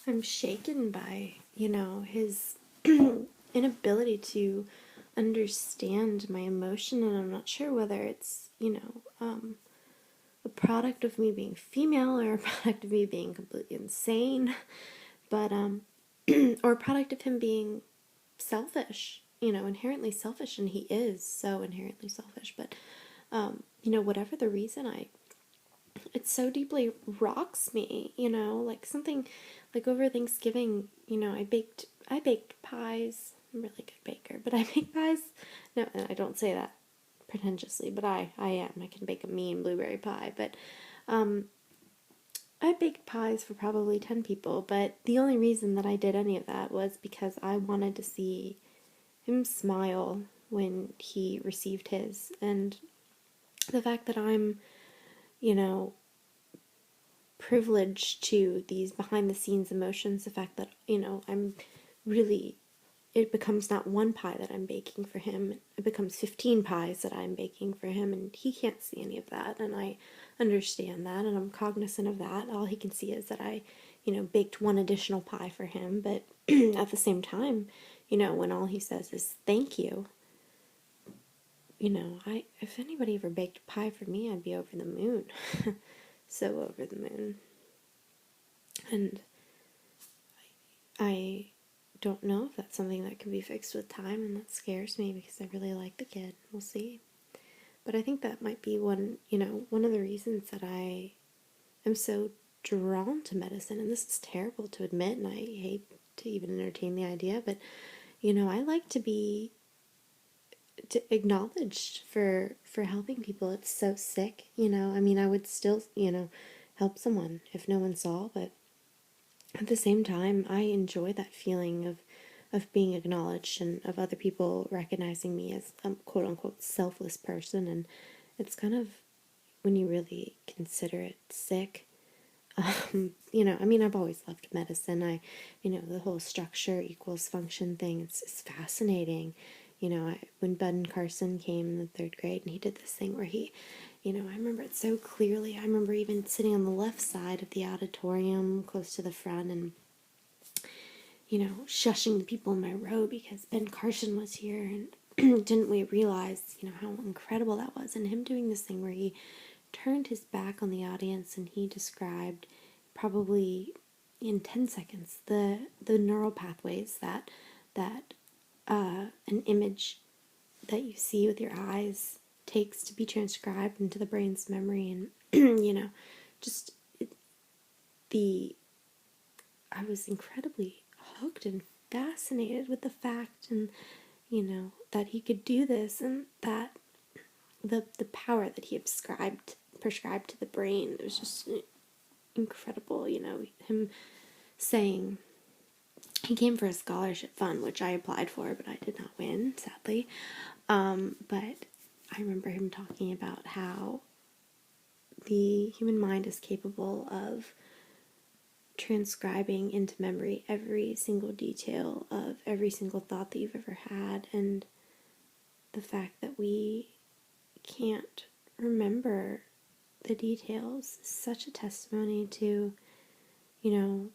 I'm shaken by, his inability to understand my emotion, and I'm not sure whether it's, a product of me being female or a product of me being completely insane, but, or a product of him being selfish, inherently selfish, and he is so inherently selfish, but, whatever the reason, it so deeply rocks me, like something like over Thanksgiving, I baked pies. I'm a really good baker, but I make pies. No, I don't say that pretentiously, but I am. I can bake a mean blueberry pie, but I baked pies for probably 10 people, but the only reason that I did any of that was because I wanted to see him smile when he received his, and the fact that I'm, you know, privileged to these behind the scenes emotions, the fact that, I'm really, it becomes not one pie that I'm baking for him, it becomes 15 pies that I'm baking for him, and he can't see any of that, and I understand that, and I'm cognizant of that. All he can see is that I, baked one additional pie for him, but at the same time, when all he says is thank you, if anybody ever baked a pie for me, I'd be over the moon. So over the moon. And I don't know if that's something that can be fixed with time, and that scares me because I really like the kid. We'll see. But I think that might be one of the reasons that I am so drawn to medicine. And this is terrible to admit, and I hate to even entertain the idea, but I like to be acknowledged for helping people. It's so sick, I mean, I would still, help someone if no one saw, but at the same time, I enjoy that feeling of being acknowledged and of other people recognizing me as a quote unquote selfless person. And it's kind of, when you really consider it, sick. I mean, I've always loved medicine. The whole structure equals function thing, it's fascinating. When Bud and Carson came in the third grade and he did this thing where he, I remember it so clearly. I remember even sitting on the left side of the auditorium close to the front and, shushing the people in my row because Ben Carson was here, and didn't we realize, how incredible that was, and him doing this thing where he turned his back on the audience and he described probably in 10 seconds the neural pathways that an image that you see with your eyes takes to be transcribed into the brain's memory. And just I was incredibly hooked and fascinated with the fact, and that he could do this, and that the power that he prescribed to the brain. It was just incredible. Him saying he came for a scholarship fund, which I applied for, but I did not win, sadly. But I remember him talking about how the human mind is capable of transcribing into memory every single detail of every single thought that you've ever had, and the fact that we can't remember the details is such a testimony to,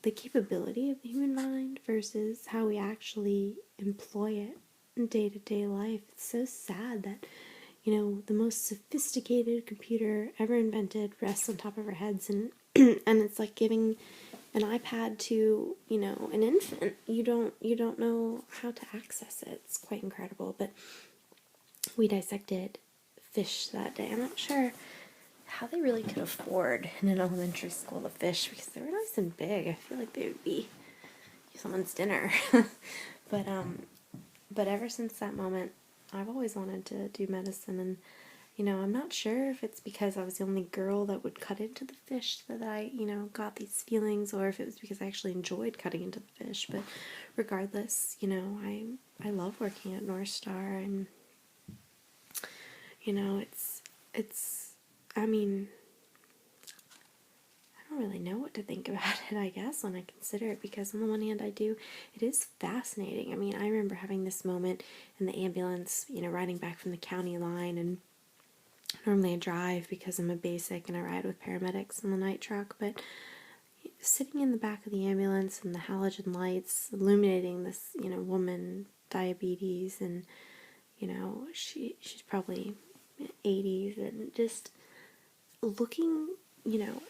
the capability of the human mind versus how we actually employ it in day-to-day life. It's so sad that, the most sophisticated computer ever invented rests on top of our heads, and and it's like giving an iPad to, an infant. You don't know how to access it. It's quite incredible. But we dissected fish that day. I'm not sure how they really could afford in an elementary school to fish because they were nice and big. I feel like they would be someone's dinner. But ever since that moment, I've always wanted to do medicine, and I'm not sure if it's because I was the only girl that would cut into the fish that I, got these feelings, or if it was because I actually enjoyed cutting into the fish. But regardless, I love working at North Star, and it's I mean, I don't really know what to think about it, I guess, when I consider it, because on the one hand, it is fascinating. I mean, I remember having this moment in the ambulance, riding back from the county line, and normally I drive because I'm a basic and I ride with paramedics in the night truck, but, sitting in the back of the ambulance and the halogen lights illuminating this, woman, diabetes, and, she's probably 80s, and just looking,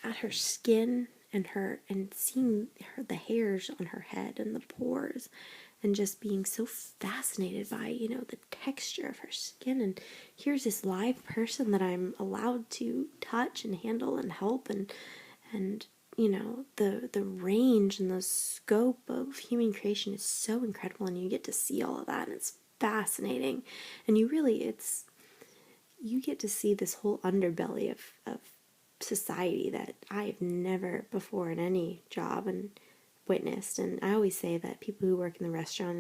at her skin and seeing the hairs on her head and the pores, and just being so fascinated by, the texture of her skin. And here's this live person that I'm allowed to touch and handle and help, and the range and the scope of human creation is so incredible, and you get to see all of that, and it's fascinating. And you get to see this whole underbelly of society that I've never before in any job and witnessed. And I always say that people who work in the restaurant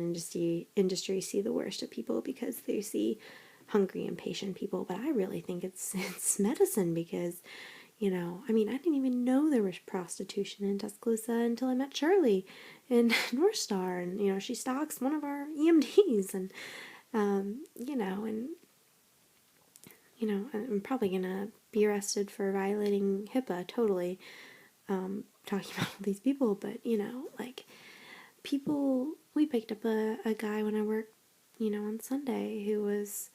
industry see the worst of people because they see hungry, impatient people. But I really think it's medicine, because I didn't even know there was prostitution in Tuscaloosa until I met Shirley in North Star, and she stalks one of our EMDs, and I'm probably gonna be arrested for violating HIPAA totally, talking about all these people. But people, we picked up a guy when I worked, on Sunday, who was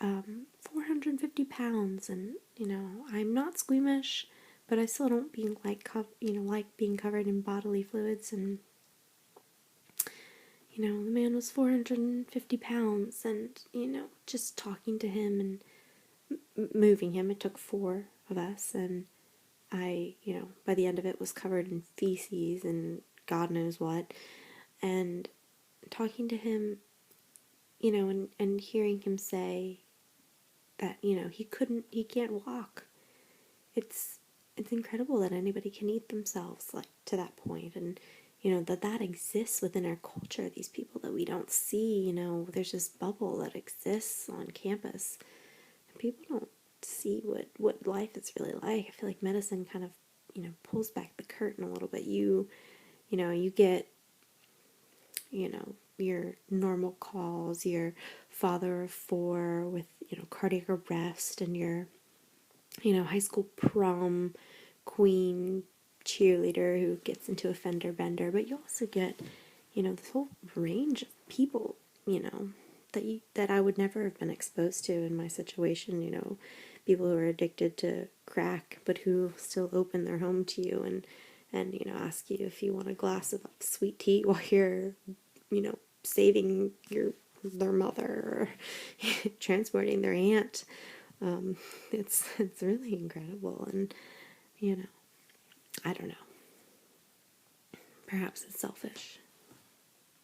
450 pounds, and I'm not squeamish, but I still don't like being covered in bodily fluids. And the man was 450 pounds, and just talking to him and moving him, it took four of us, and I, by the end of it, was covered in feces and God knows what. And talking to him, and hearing him say that, he can't walk. It's incredible that anybody can eat themselves, like, to that point. And, that exists within our culture, these people that we don't see. There's this bubble that exists on campus, and people don't see what life is really like. I feel like medicine kind of, pulls back the curtain a little bit. You get, your normal calls, your father of four with, cardiac arrest, and your, high school prom queen cheerleader who gets into a fender bender. But you also get, this whole range of people, that I would never have been exposed to in my situation. People who are addicted to crack, but who still open their home to you, and ask you if you want a glass of sweet tea while you're, saving their mother, or transporting their aunt. It's really incredible. And I don't know, perhaps it's selfish,